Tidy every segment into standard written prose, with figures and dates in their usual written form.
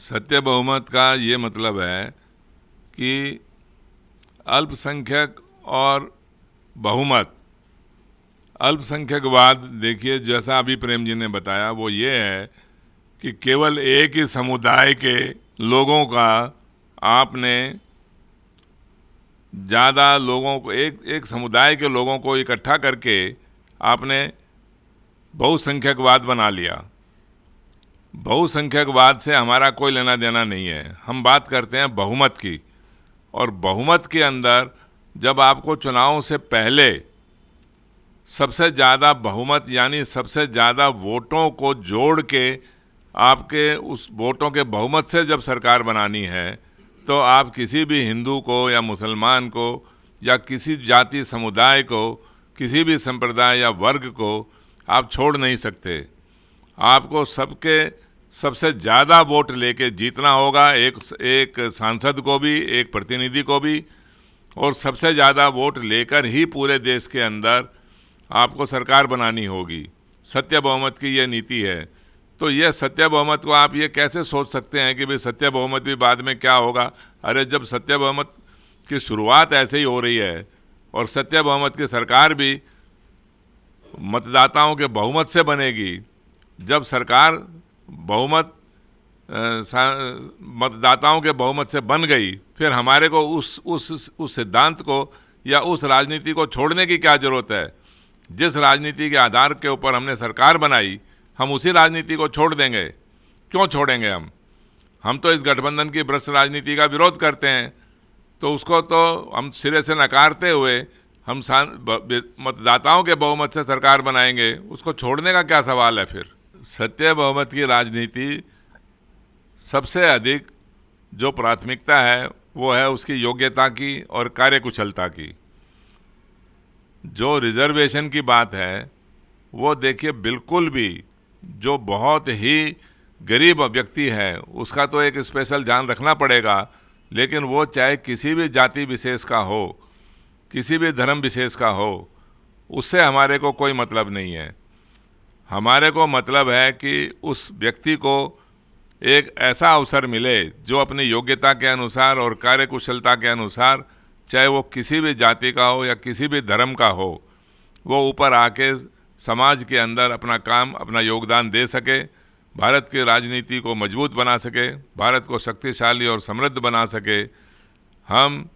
सत्य बहुमत का ये मतलब है कि अल्पसंख्यक और बहुमत। अल्पसंख्यकवाद देखिए, जैसा अभी प्रेम जी ने बताया, वो ये है कि केवल एक ही समुदाय के लोगों का आपने ज़्यादा लोगों को एक समुदाय के लोगों को इकट्ठा करके आपने बहुसंख्यकवाद बना लिया। बहुसंख्यकवाद से हमारा कोई लेना देना नहीं है। हम बात करते हैं बहुमत की, और बहुमत के अंदर जब आपको चुनाव से पहले सबसे ज़्यादा बहुमत यानी सबसे ज़्यादा वोटों को जोड़ के आपके उस वोटों के बहुमत से जब सरकार बनानी है, तो आप किसी भी हिंदू को या मुसलमान को या किसी जाति समुदाय को, किसी भी संप्रदाय या वर्ग को आप छोड़ नहीं सकते। आपको सबके सबसे ज़्यादा वोट लेके जीतना होगा, एक सांसद को भी, एक प्रतिनिधि को भी, और सबसे ज़्यादा वोट लेकर ही पूरे देश के अंदर आपको सरकार बनानी होगी। सत्य बहुमत की ये नीति है। तो यह सत्य बहुमत को आप ये कैसे सोच सकते हैं कि भाई सत्य बहुमत भी बाद में क्या होगा? अरे जब सत्य बहुमत की शुरुआत ऐसे ही हो रही है और सत्य बहुमत की सरकार भी मतदाताओं के बहुमत से बनेगी, जब सरकार मतदाताओं के बहुमत से बन गई, फिर हमारे को उस सिद्धांत को या उस राजनीति को छोड़ने की क्या ज़रूरत है? जिस राजनीति के आधार के ऊपर हमने सरकार बनाई, हम उसी राजनीति को छोड़ देंगे? क्यों छोड़ेंगे हम तो इस गठबंधन की भ्रष्ट राजनीति का विरोध करते हैं। तो उसको तो हम सिरे से नकारते हुए हम मतदाताओं के बहुमत से सरकार बनाएंगे, उसको छोड़ने का क्या सवाल है? फिर सत्य बहुमत की राजनीति सबसे अधिक जो प्राथमिकता है वो है उसकी योग्यता की और कार्यकुशलता की। जो रिजर्वेशन की बात है वो देखिए, बिल्कुल भी जो बहुत ही गरीब व्यक्ति है उसका तो एक स्पेशल ध्यान रखना पड़ेगा, लेकिन वो चाहे किसी भी जाति विशेष का हो, किसी भी धर्म विशेष का हो, उससे हमारे को कोई मतलब नहीं है। हमारे को मतलब है कि उस व्यक्ति को एक ऐसा अवसर मिले जो अपनी योग्यता के अनुसार और कार्यकुशलता के अनुसार, चाहे वो किसी भी जाति का हो या किसी भी धर्म का हो, वो ऊपर आके समाज के अंदर अपना काम, अपना योगदान दे सके, भारत की राजनीति को मजबूत बना सके, भारत को शक्तिशाली और समृद्ध बना सके। हम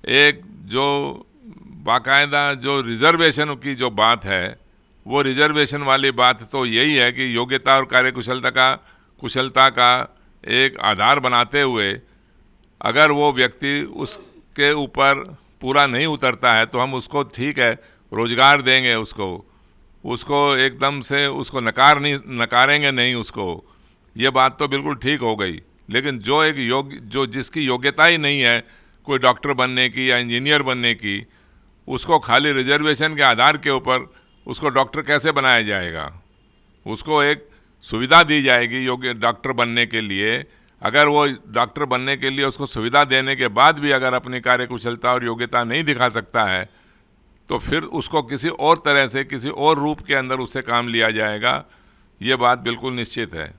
एक जो बाकायदा जो रिजर्वेशन की जो बात है, वो रिजर्वेशन वाली बात तो यही है कि योग्यता और कुशलता का एक आधार बनाते हुए अगर वो व्यक्ति उसके ऊपर पूरा नहीं उतरता है तो हम उसको ठीक है रोजगार देंगे, उसको एकदम से उसको नकारेंगे नहीं उसको। ये बात तो बिल्कुल ठीक हो गई। लेकिन जो जिसकी योग्यता ही नहीं है कोई डॉक्टर बनने की या इंजीनियर बनने की, उसको खाली रिजर्वेशन के आधार के ऊपर उसको डॉक्टर कैसे बनाया जाएगा? उसको एक सुविधा दी जाएगी योग्य डॉक्टर बनने के लिए। अगर वो डॉक्टर बनने के लिए उसको सुविधा देने के बाद भी अगर अपनी कार्यकुशलता और योग्यता नहीं दिखा सकता है, तो फिर उसको किसी और तरह से, किसी और रूप के अंदर उससे काम लिया जाएगा। ये बात बिल्कुल निश्चित है।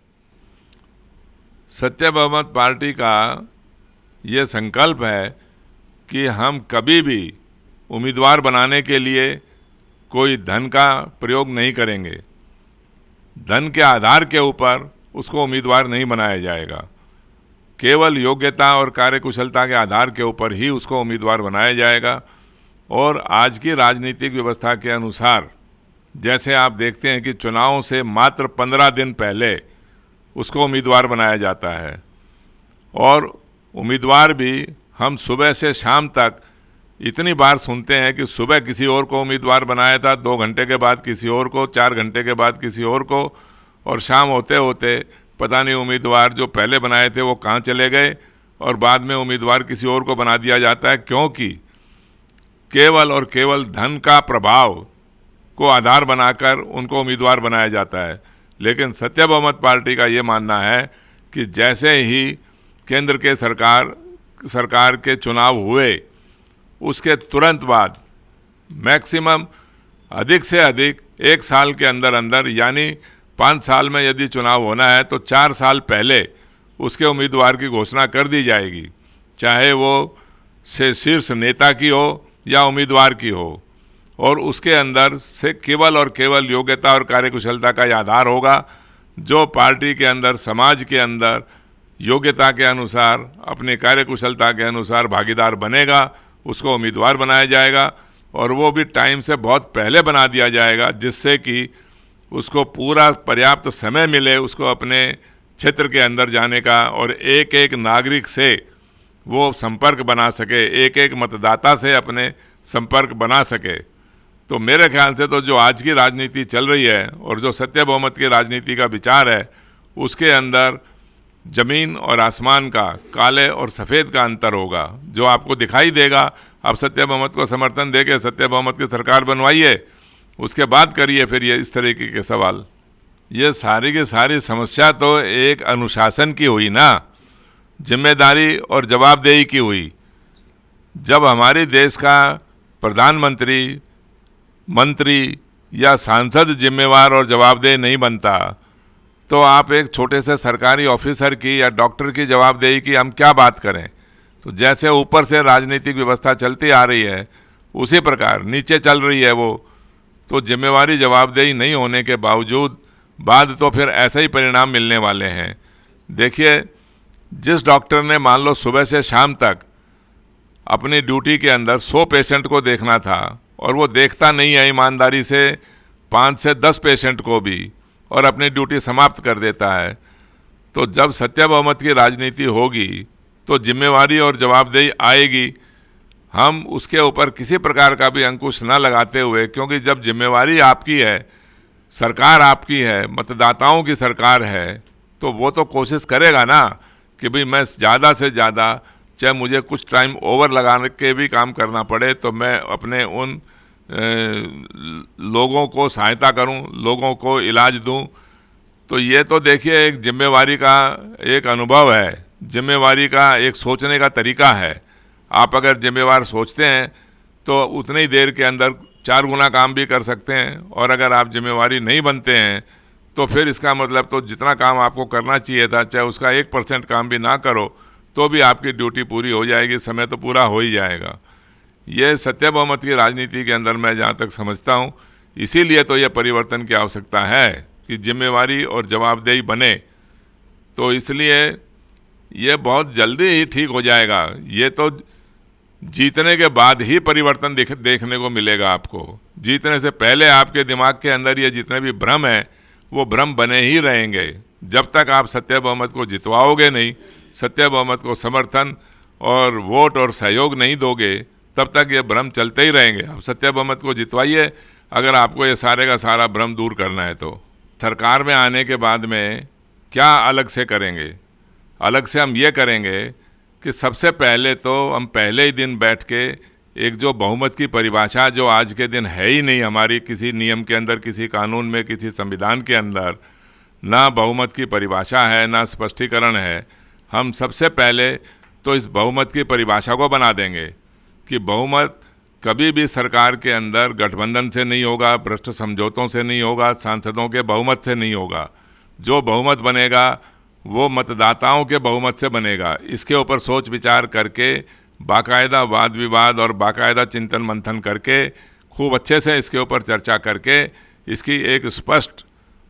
सत्य बहुमत पार्टी का ये संकल्प है कि हम कभी भी उम्मीदवार बनाने के लिए कोई धन का प्रयोग नहीं करेंगे। धन के आधार के ऊपर उसको उम्मीदवार नहीं बनाया जाएगा। केवल योग्यता और कार्यकुशलता के आधार के ऊपर ही उसको उम्मीदवार बनाया जाएगा। और आज की राजनीतिक व्यवस्था के अनुसार जैसे आप देखते हैं कि चुनाव से मात्र 15 दिन पहले उसको उम्मीदवार बनाया जाता है, और उम्मीदवार भी हम सुबह से शाम तक इतनी बार सुनते हैं कि सुबह किसी और को उम्मीदवार बनाया था, 2 घंटे के बाद किसी और को, 4 घंटे के बाद किसी और को, और शाम होते होते पता नहीं उम्मीदवार जो पहले बनाए थे वो कहाँ चले गए, और बाद में उम्मीदवार किसी और को बना दिया जाता है, क्योंकि केवल और केवल धन का प्रभाव को आधार बनाकर उनको उम्मीदवार बनाया जाता है। लेकिन सत्य बहुमत पार्टी का ये मानना है कि जैसे ही केंद्र के सरकार के चुनाव हुए, उसके तुरंत बाद मैक्सिमम अधिक से अधिक 1 साल के अंदर अंदर, यानी 5 साल में यदि चुनाव होना है तो 4 साल पहले उसके उम्मीदवार की घोषणा कर दी जाएगी, चाहे वो शीर्ष नेता की हो या उम्मीदवार की हो, और उसके अंदर से केवल और केवल योग्यता और कार्यकुशलता का ही आधार होगा। जो पार्टी के अंदर, समाज के अंदर योग्यता के अनुसार, अपनी कार्यकुशलता के अनुसार भागीदार बनेगा, उसको उम्मीदवार बनाया जाएगा, और वो भी टाइम से बहुत पहले बना दिया जाएगा, जिससे कि उसको पूरा पर्याप्त समय मिले उसको अपने क्षेत्र के अंदर जाने का, और एक एक नागरिक से वो संपर्क बना सके, एक एक मतदाता से अपने संपर्क बना सके। तो मेरे ख्याल से तो जो आज की राजनीति चल रही है और जो सत्य बहुमत की राजनीति का विचार है, उसके अंदर ज़मीन और आसमान का, काले और सफ़ेद का अंतर होगा, जो आपको दिखाई देगा। आप सत्य बहुमत को समर्थन देके सत्य बहुमत की सरकार बनवाइए, उसके बाद करिए फिर ये इस तरीके के सवाल। ये सारी की सारी समस्या तो एक अनुशासन की हुई ना, जिम्मेदारी और जवाबदेही की हुई। जब हमारे देश का प्रधानमंत्री, मंत्री या सांसद जिम्मेवार और जवाबदेह नहीं बनता, तो आप एक छोटे से सरकारी ऑफिसर की या डॉक्टर की जवाबदेही की हम क्या बात करें। तो जैसे ऊपर से राजनीतिक व्यवस्था चलती आ रही है, उसी प्रकार नीचे चल रही है वो। तो जिम्मेवारी जवाबदेही नहीं होने के बावजूद बाद तो फिर ऐसे ही परिणाम मिलने वाले हैं। देखिए, जिस डॉक्टर ने मान लो सुबह से शाम तक अपनी ड्यूटी के अंदर 100 पेशेंट को देखना था, और वो देखता नहीं है ईमानदारी से 5 से 10 पेशेंट को भी, और अपनी ड्यूटी समाप्त कर देता है, तो जब सत्य बहुमत की राजनीति होगी तो जिम्मेवारी और जवाबदेही आएगी। हम उसके ऊपर किसी प्रकार का भी अंकुश न लगाते हुए, क्योंकि जब जिम्मेवारी आपकी है, सरकार आपकी है, मतदाताओं की सरकार है, तो वो तो कोशिश करेगा ना कि भाई मैं ज़्यादा से ज़्यादा, चाहे मुझे कुछ टाइम ओवर लगा के भी काम करना पड़े, तो मैं अपने उन लोगों को सहायता करूं, लोगों को इलाज दूं। तो ये तो देखिए एक जिम्मेवारी का एक अनुभव है, जिम्मेवारी का एक सोचने का तरीका है। आप अगर जिम्मेवार सोचते हैं तो उतनी ही देर के अंदर 4 गुना काम भी कर सकते हैं, और अगर आप जिम्मेवारी नहीं बनते हैं तो फिर इसका मतलब तो जितना काम आपको करना चाहिए था, चाहे उसका 1% काम भी ना करो, तो भी आपकी ड्यूटी पूरी हो जाएगी, समय तो पूरा हो ही जाएगा। ये सत्य बहुमत की राजनीति के अंदर मैं जहाँ तक समझता हूँ, इसीलिए तो ये परिवर्तन की आवश्यकता है कि जिम्मेवारी और जवाबदेही बने। तो इसलिए ये बहुत जल्दी ही ठीक हो जाएगा। ये तो जीतने के बाद ही परिवर्तन देखने को मिलेगा आपको। जीतने से पहले आपके दिमाग के अंदर ये जितने भी भ्रम हैं, वो भ्रम बने ही रहेंगे। जब तक आप सत्य बहुमत को जितवाओगे नहीं, सत्य बहुमत को समर्थन और वोट और सहयोग नहीं दोगे, तब तक ये भ्रम चलते ही रहेंगे। आप सत्य बहुमत को जितवाइए अगर आपको ये सारे का सारा भ्रम दूर करना है। तो सरकार में आने के बाद में क्या अलग से करेंगे? अलग से हम ये करेंगे कि सबसे पहले तो हम पहले ही दिन बैठ के एक जो बहुमत की परिभाषा, जो आज के दिन है ही नहीं हमारी किसी नियम के अंदर, किसी कानून में, किसी संविधान के अंदर, ना बहुमत की परिभाषा है, ना स्पष्टीकरण है। हम सबसे पहले तो इस बहुमत की परिभाषा को बना देंगे कि बहुमत कभी भी सरकार के अंदर गठबंधन से नहीं होगा, भ्रष्ट समझौतों से नहीं होगा, सांसदों के बहुमत से नहीं होगा। जो बहुमत बनेगा वो मतदाताओं के बहुमत से बनेगा। इसके ऊपर सोच विचार करके, बाकायदा वाद विवाद और बाकायदा चिंतन मंथन करके, खूब अच्छे से इसके ऊपर चर्चा करके, इसकी एक स्पष्ट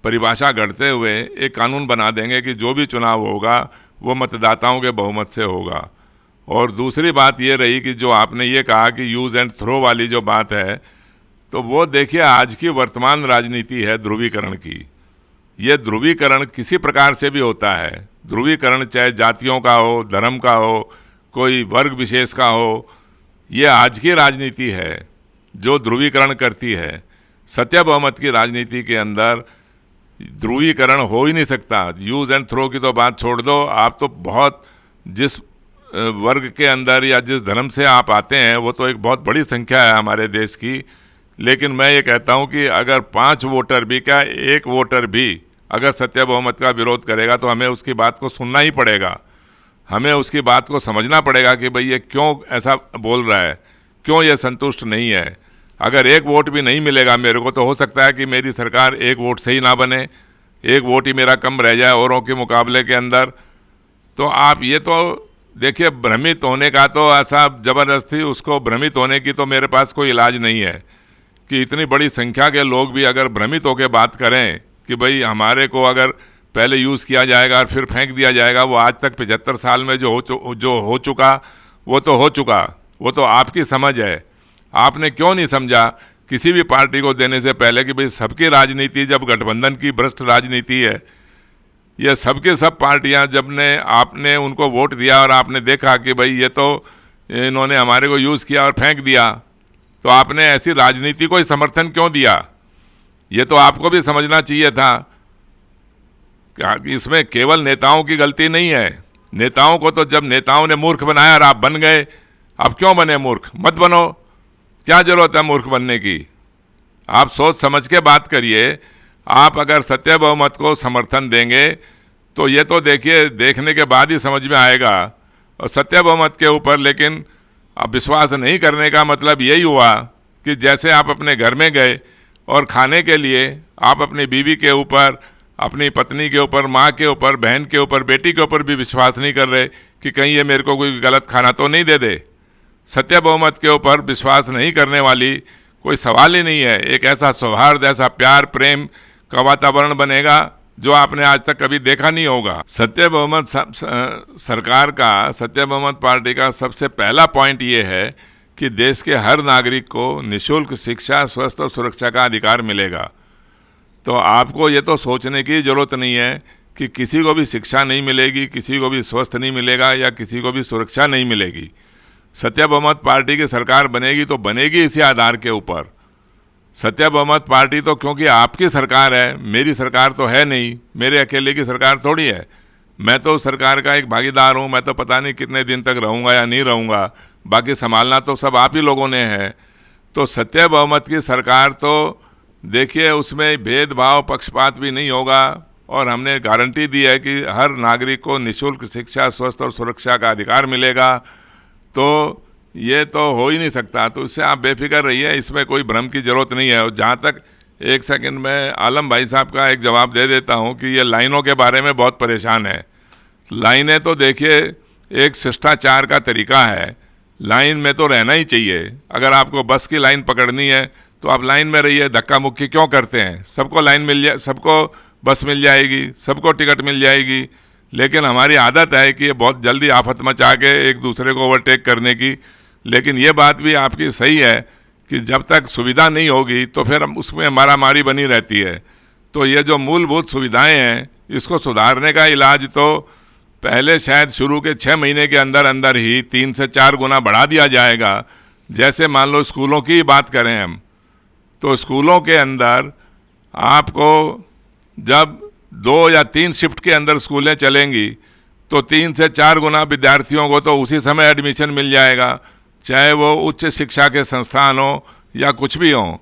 परिभाषा गढ़ते हुए एक कानून बना देंगे कि जो भी चुनाव होगा वो मतदाताओं के बहुमत से होगा। और दूसरी बात ये रही कि जो आपने ये कहा कि यूज़ एंड थ्रो वाली जो बात है, तो वो देखिए आज की वर्तमान राजनीति है ध्रुवीकरण की। ये ध्रुवीकरण किसी प्रकार से भी होता है। ध्रुवीकरण चाहे जातियों का हो, धर्म का हो, कोई वर्ग विशेष का हो, ये आज की राजनीति है जो ध्रुवीकरण करती है। सत्य बहुमत की राजनीति के अंदर ध्रुवीकरण हो ही नहीं सकता। यूज़ एंड थ्रो की तो बात छोड़ दो, आप तो बहुत जिस वर्ग के अंदर या जिस धर्म से आप आते हैं वो तो एक बहुत बड़ी संख्या है हमारे देश की। लेकिन मैं ये कहता हूँ कि अगर 5 वोटर भी, क्या 1 वोटर भी अगर सत्य बहुमत का विरोध करेगा तो हमें उसकी बात को सुनना ही पड़ेगा। हमें उसकी बात को समझना पड़ेगा कि भाई ये क्यों ऐसा बोल रहा है, क्यों ये संतुष्ट नहीं है। अगर 1 वोट भी नहीं मिलेगा मेरे को, तो हो सकता है कि मेरी सरकार 1 वोट से ही ना बने, 1 वोट ही मेरा कम रह जाए औरों के मुकाबले के अंदर। तो आप ये तो देखिए, भ्रमित होने का तो ऐसा ज़बरदस्ती उसको भ्रमित होने की तो मेरे पास कोई इलाज नहीं है कि इतनी बड़ी संख्या के लोग भी अगर भ्रमित होकर बात करें कि भाई हमारे को अगर पहले यूज़ किया जाएगा और फिर फेंक दिया जाएगा, वो आज तक 75 साल में जो हो चुका वो तो हो चुका, वो तो आपकी समझ है। आपने क्यों नहीं समझा किसी भी पार्टी को देने से पहले कि भाई सबकी राजनीति, जब गठबंधन की भ्रष्ट राजनीति है, ये सबके सब पार्टियां जब ने आपने उनको वोट दिया और आपने देखा कि भाई ये तो इन्होंने हमारे को यूज़ किया और फेंक दिया, तो आपने ऐसी राजनीति को ही समर्थन क्यों दिया? ये तो आपको भी समझना चाहिए था कि इसमें केवल नेताओं की गलती नहीं है। नेताओं को तो जब नेताओं ने मूर्ख बनाया और आप बन गए, आप क्यों बने मूर्ख? मत बनो, क्या जरूरत है मूर्ख बनने की? आप सोच समझ के बात करिए। आप अगर सत्य बहुमत को समर्थन देंगे तो ये तो देखिए, देखने के बाद ही समझ में आएगा। और सत्य बहुमत के ऊपर लेकिन अब विश्वास नहीं करने का मतलब यही हुआ कि जैसे आप अपने घर में गए और खाने के लिए आप अपनी बीवी के ऊपर, अपनी पत्नी के ऊपर, माँ के ऊपर, बहन के ऊपर, बेटी के ऊपर भी विश्वास नहीं कर रहे कि कहीं ये मेरे को कोई गलत खाना तो नहीं दे दे। सत्य बहुमत के ऊपर विश्वास नहीं करने वाली कोई सवाल ही नहीं है। एक ऐसा सौहार्द, ऐसा प्यार प्रेम का वातावरण बनेगा जो आपने आज तक कभी देखा नहीं होगा। सत्य बहुमत सरकार का, सत्य बहुमत पार्टी का सबसे पहला पॉइंट ये है कि देश के हर नागरिक को निःशुल्क शिक्षा, स्वास्थ्य और सुरक्षा का अधिकार मिलेगा। तो आपको ये तो सोचने की ज़रूरत नहीं है कि किसी को भी शिक्षा नहीं मिलेगी, किसी को भी स्वस्थ नहीं मिलेगा या किसी को भी सुरक्षा नहीं मिलेगी। सत्य बहुमत पार्टी की सरकार बनेगी तो बनेगी इसी आधार के ऊपर। सत्य बहुमत पार्टी तो क्योंकि आपकी सरकार है, मेरी सरकार तो है नहीं, मेरे अकेले की सरकार थोड़ी है। मैं तो सरकार का एक भागीदार हूँ। मैं तो पता नहीं कितने दिन तक रहूँगा या नहीं रहूँगा, बाकी संभालना तो सब आप ही लोगों ने है। तो सत्य बहुमत की सरकार तो देखिए, उसमें भेदभाव, पक्षपात भी नहीं होगा और हमने गारंटी दी है कि हर नागरिक को निःशुल्क शिक्षा, स्वास्थ्य और सुरक्षा का अधिकार मिलेगा। तो ये तो हो ही नहीं सकता। तो इससे आप बेफिक्र रहिए, इसमें कोई भ्रम की ज़रूरत नहीं है। और जहाँ तक, एक सेकंड में आलम भाई साहब का एक जवाब दे देता हूँ कि ये लाइनों के बारे में बहुत परेशान है। लाइनें तो देखिए एक शिष्टाचार का तरीका है, लाइन में तो रहना ही चाहिए। अगर आपको बस की लाइन पकड़नी है तो आप लाइन में रहिए, धक्का मुक्की क्यों करते हैं? सबको लाइन मिल जाए, सबको बस मिल जाएगी, सबको टिकट मिल जाएगी। लेकिन हमारी आदत है कि ये बहुत जल्दी आफत मचा के एक दूसरे को ओवरटेक करने की। लेकिन ये बात भी आपकी सही है कि जब तक सुविधा नहीं होगी तो फिर उसमें मारामारी बनी रहती है। तो ये जो मूलभूत सुविधाएं हैं, इसको सुधारने का इलाज तो पहले शायद शुरू के 6 महीने के अंदर अंदर ही 3 से 4 गुना बढ़ा दिया जाएगा। जैसे मान लो स्कूलों की बात करें हम, तो स्कूलों के अंदर आपको जब 2 या 3 शिफ्ट के अंदर स्कूलें चलेंगी तो 3 से 4 गुना विद्यार्थियों को तो उसी समय एडमिशन मिल जाएगा, चाहे वो उच्च शिक्षा के संस्थान हो या कुछ भी हो।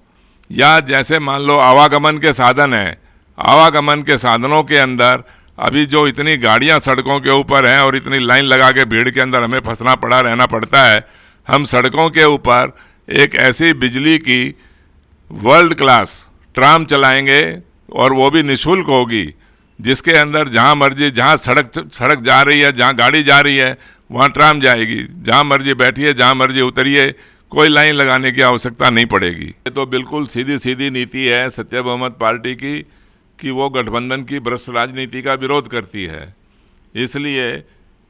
या जैसे मान लो आवागमन के साधन हैं, आवागमन के साधनों के अंदर अभी जो इतनी गाड़ियां सड़कों के ऊपर हैं और इतनी लाइन लगा के भीड़ के अंदर हमें फंसना रहना पड़ता है, हम सड़कों के ऊपर एक ऐसी बिजली की वर्ल्ड क्लास ट्राम चलाएंगे और वो भी निःशुल्क होगी, जिसके अंदर जहाँ मर्जी, जहाँ सड़क जा रही है, जहाँ गाड़ी जा रही है वहाँ ट्राम जाएगी, जहाँ मर्जी बैठिए, जहाँ मर्जी उतरिए, कोई लाइन लगाने की आवश्यकता नहीं पड़ेगी। ये तो बिल्कुल सीधी सीधी नीति है सत्य बहुमत पार्टी की कि वो गठबंधन की भ्रष्ट राजनीति का विरोध करती है, इसलिए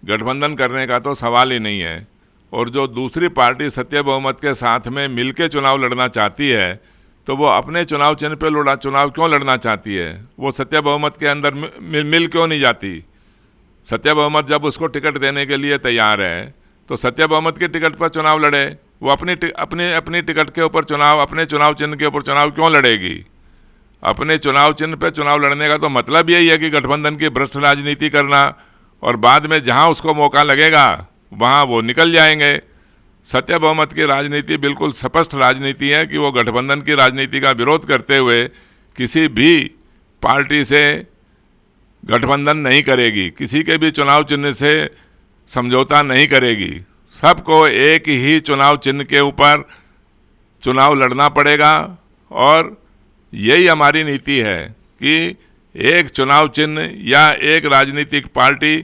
गठबंधन करने का तो सवाल ही नहीं है। और जो दूसरी पार्टी सत्य बहुमत के साथ में मिलके चुनाव लड़ना चाहती है, तो वो अपने चुनाव चिन्ह पे चुनाव क्यों लड़ना चाहती है? वो सत्य बहुमत के अंदर मिल क्यों नहीं जाती? सत्य बहुमत जब उसको टिकट देने के लिए तैयार है तो सत्य बहुमत के टिकट पर चुनाव लड़े। वो अपनी टिकट के ऊपर चुनाव, अपने चुनाव चिन्ह के ऊपर चुनाव क्यों लड़ेगी? अपने चुनाव चिन्ह पे चुनाव लड़ने का तो मतलब यही है कि गठबंधन की भ्रष्ट राजनीति करना, और बाद में जहां उसको मौका लगेगा वहां वो निकल जाएंगे। सत्य बहुमत की राजनीति बिल्कुल स्पष्ट राजनीति है कि वो गठबंधन की राजनीति का विरोध करते हुए किसी भी पार्टी से गठबंधन नहीं करेगी, किसी के भी चुनाव चिन्ह से समझौता नहीं करेगी। सबको एक ही चुनाव चिन्ह के ऊपर चुनाव लड़ना पड़ेगा, और यही हमारी नीति है कि एक चुनाव चिन्ह या एक राजनीतिक पार्टी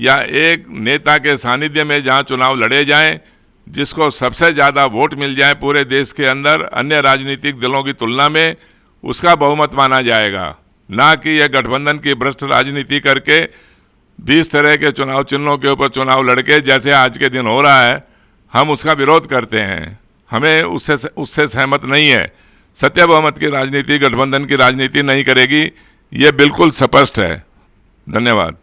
या एक नेता के सानिध्य में जहां चुनाव लड़े जाएं, जिसको सबसे ज़्यादा वोट मिल जाए पूरे देश के अंदर अन्य राजनीतिक दलों की तुलना में, उसका बहुमत माना जाएगा। ना कि यह गठबंधन की भ्रष्ट राजनीति करके 20 तरह के चुनाव चिन्हों के ऊपर चुनाव लड़के जैसे आज के दिन हो रहा है, हम उसका विरोध करते हैं। हमें उससे सहमत नहीं है। सत्य बहुमत की राजनीति गठबंधन की राजनीति नहीं करेगी, ये बिल्कुल स्पष्ट है। धन्यवाद।